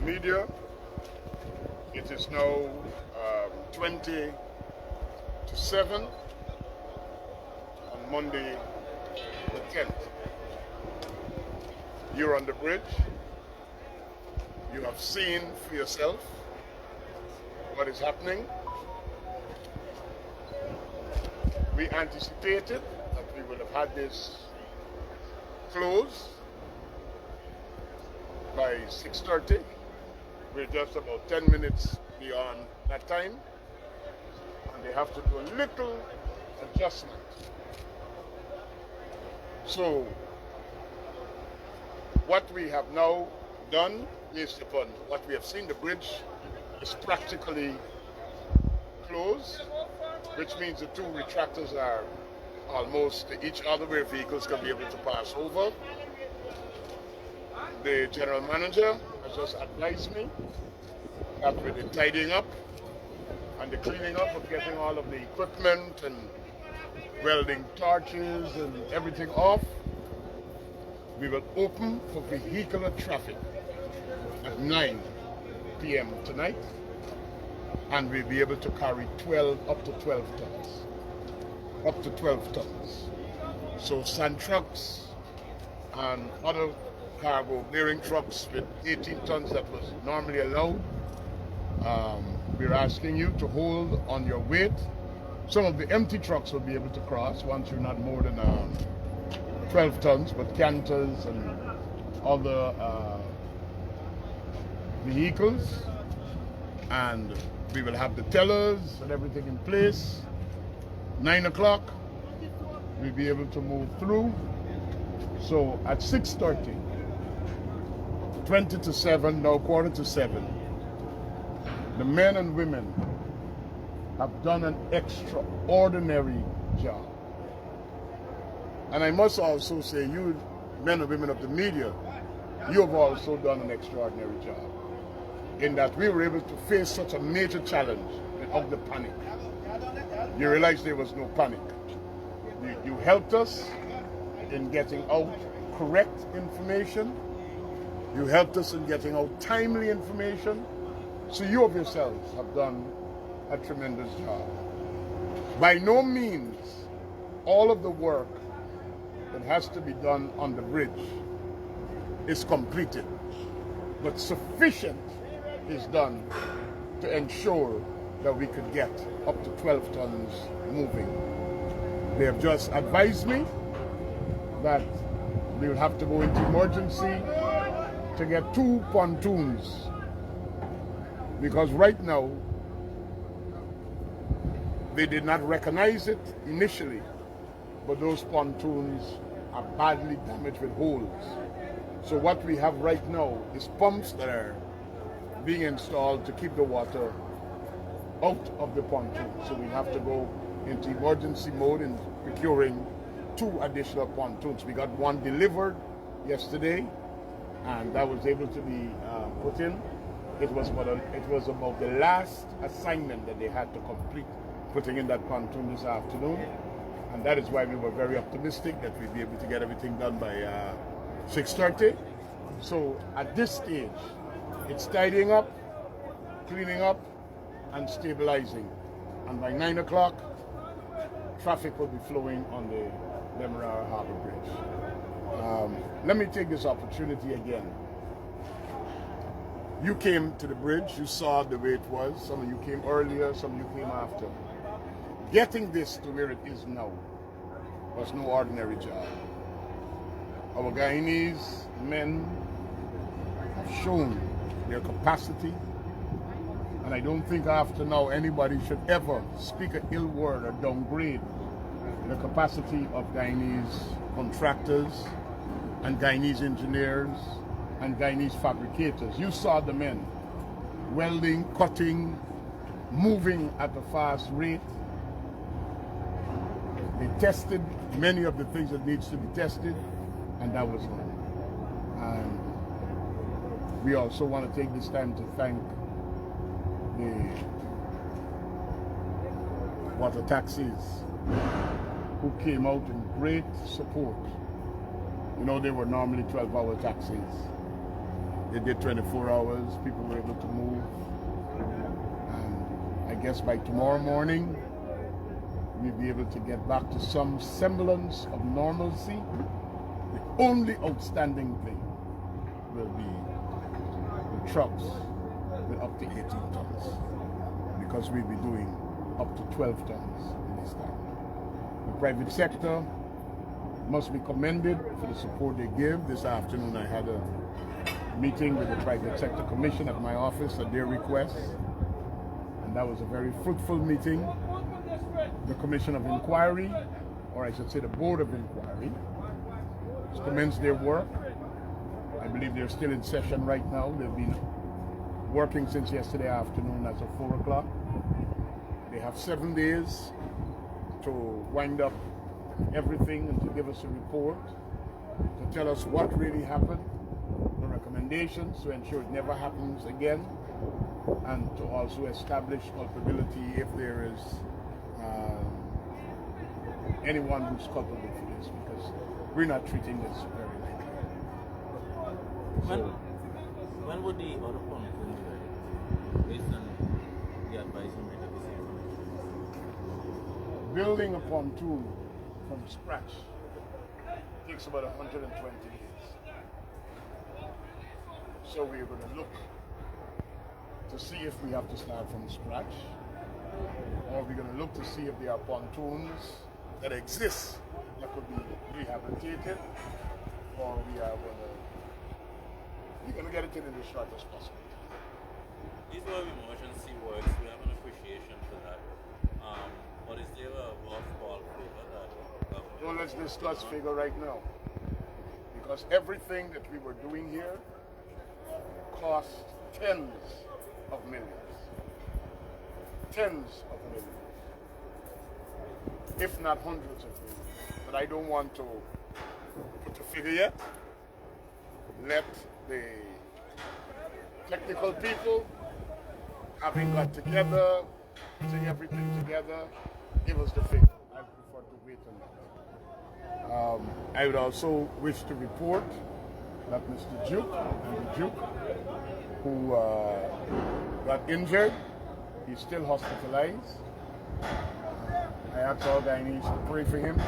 media. It is now 20 to 7 on Monday the 10th. You're on the bridge. You have seen for yourself what is happening. We anticipated that we would have had this closed by 6:30. We're just about 10 minutes beyond that time, and they have to do a little adjustment. So what we have now done, based upon what we have seen, the bridge is practically closed, which means the two retractors are almost to each other where vehicles can be able to pass over. The general manager has just advised me that with the tidying up and the cleaning up of getting all of the equipment and welding torches and everything off, we will open for vehicular traffic at 9 p.m. tonight, and we'll be able to carry up to 12 tons. Up to 12 tons. So sand trucks and other cargo bearing trucks with 18 tons that was normally allowed, we're asking you to hold on your weight. Some of the empty trucks will be able to cross once you're not more than 12 tons, but canters and other vehicles, and we will have the tellers and everything in place. 9 o'clock, we'll be able to move through. So at 6:30, 20 to 7, now quarter to 7, the men and women have done an extraordinary job. And I must also say, you men and women of the media, you have also done an extraordinary job, in that we were able to face such a major challenge without the panic. You realize there was no panic. You helped us in getting out correct information. You helped us in getting out timely information. So you of yourselves have done a tremendous job. By no means all of the work that has to be done on the bridge is completed, but sufficient is done to ensure that we could get up to 12 tons moving. They have just advised me that we will have to go into emergency to get 2 pontoons, because right now they did not recognize it initially, but those pontoons are badly damaged with holes. So what we have right now is pumps that are being installed to keep the water out of the pontoon. So we have to go into emergency mode in procuring 2 additional pontoons. We got 1 delivered yesterday, and that was able to be put in. It was about the last assignment that they had to complete, putting in that pontoon this afternoon, and that is why we were very optimistic that we'd be able to get everything done by 6:30. So at this stage, it's tidying up, cleaning up, and stabilizing. And by 9 o'clock, traffic will be flowing on the Demerara Harbor Bridge. Let me take this opportunity again. You came to the bridge, you saw the way it was. Some of you came earlier, some of you came after. Getting this to where it is now was no ordinary job. Our Guyanese men have shown their capacity, and I don't think after now anybody should ever speak an ill word or downgrade the capacity of Guyanese contractors and Guyanese engineers and Guyanese fabricators. You saw the men welding, cutting, moving at a fast rate. They tested many of the things that needs to be tested, and that was all. And we also want to take this time to thank the water taxis who came out in great support. You know, they were normally 12-hour taxis. They did 24 hours. People were able to move. And I guess by tomorrow morning, we'll be able to get back to some semblance of normalcy. The only outstanding thing will be the trucks with up to 18 tons, because we'll be doing up to 12 tons in this time. The private sector must be commended for the support they give. This afternoon I had a meeting with the Private Sector Commission at my office at their request, and that was a very fruitful meeting. The Commission of Inquiry, or I should say the Board of Inquiry, has commenced their work. I believe they're still in session right now. They've been working since yesterday afternoon as of 4 o'clock. They have 7 days to wind up everything and to give us a report, to tell us what really happened, the recommendations to ensure it never happens again, and to also establish culpability if there is anyone who's culpable for this, because we're not treating this very lightly. When would the other pontoon be ready, based on the advice you made this evening? Building a pontoon from scratch takes about 120 days. So we're going to look to see if we have to start from scratch, or we're going to look to see if there are pontoons that exist that could be rehabilitated, or we're going to get it in the shortest possible time. This is where emergency works. We have an appreciation for that. But is there a rough ball figure that? Well, let's discuss figure right now, because everything that we were doing here cost tens of millions. Tens of millions. If not hundreds of millions. But I don't want to put a figure yet. Let the technical people, having got together, putting everything together, give us the figure. I prefer to wait on that. I would also wish to report that Mr. Duke, who got injured, he's still hospitalized. I asked all gynaes to pray for him.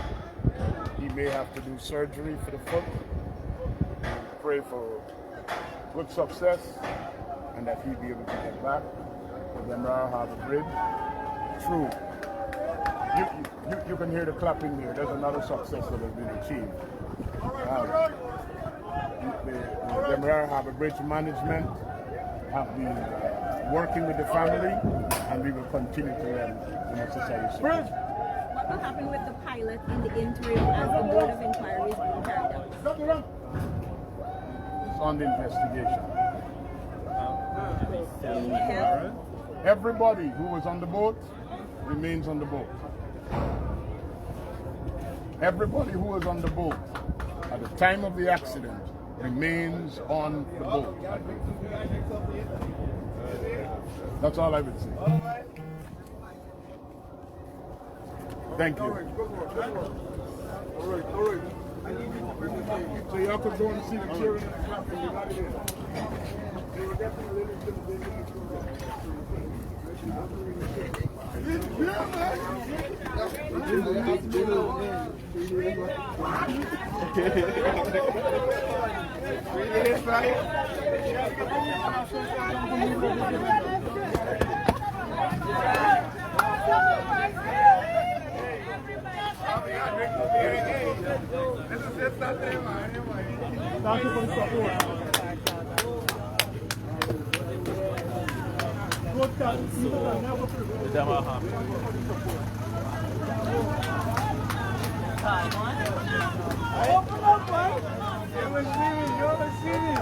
He may have to do surgery for the foot. Pray for good success, and that he'll be able to get back to Demerara Harbor Bridge. True. You can hear the clapping there. There's another success that has been achieved. The Demerara Harbor Bridge management have been working with the family, and we will continue to lend the necessary support. What will happen with the pilot in the interim as the Board of Inquiry is being carried out? It's on the investigation. Yeah. Everybody who was on the boat remains on the boat. Everybody who was on the boat at the time of the accident remains on the boat. That's all I would say. Thank you. All right. So y'all could go and see the children in the clapping. You got it in. They were definitely living to the business. Thank you for the support. Open up, man. You're the city.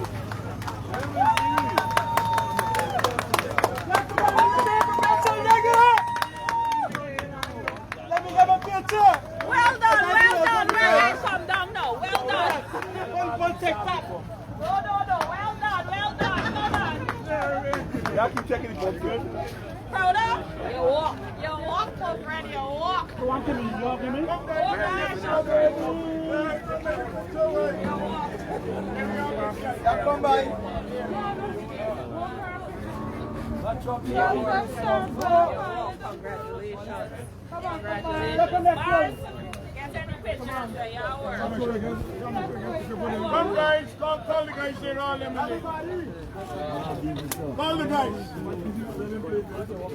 Let me have a picture. Well done. Where I come down now. Well done. One take that. No. Well done. Come on. Y'all keep checking it, folks. proud of? You walk. You walk, my friend, you walk. You want to me? You want to me? Come by. Congratulations. Come on. Get any pictures of your work. Come guys, call the guys here all them. Call the guys.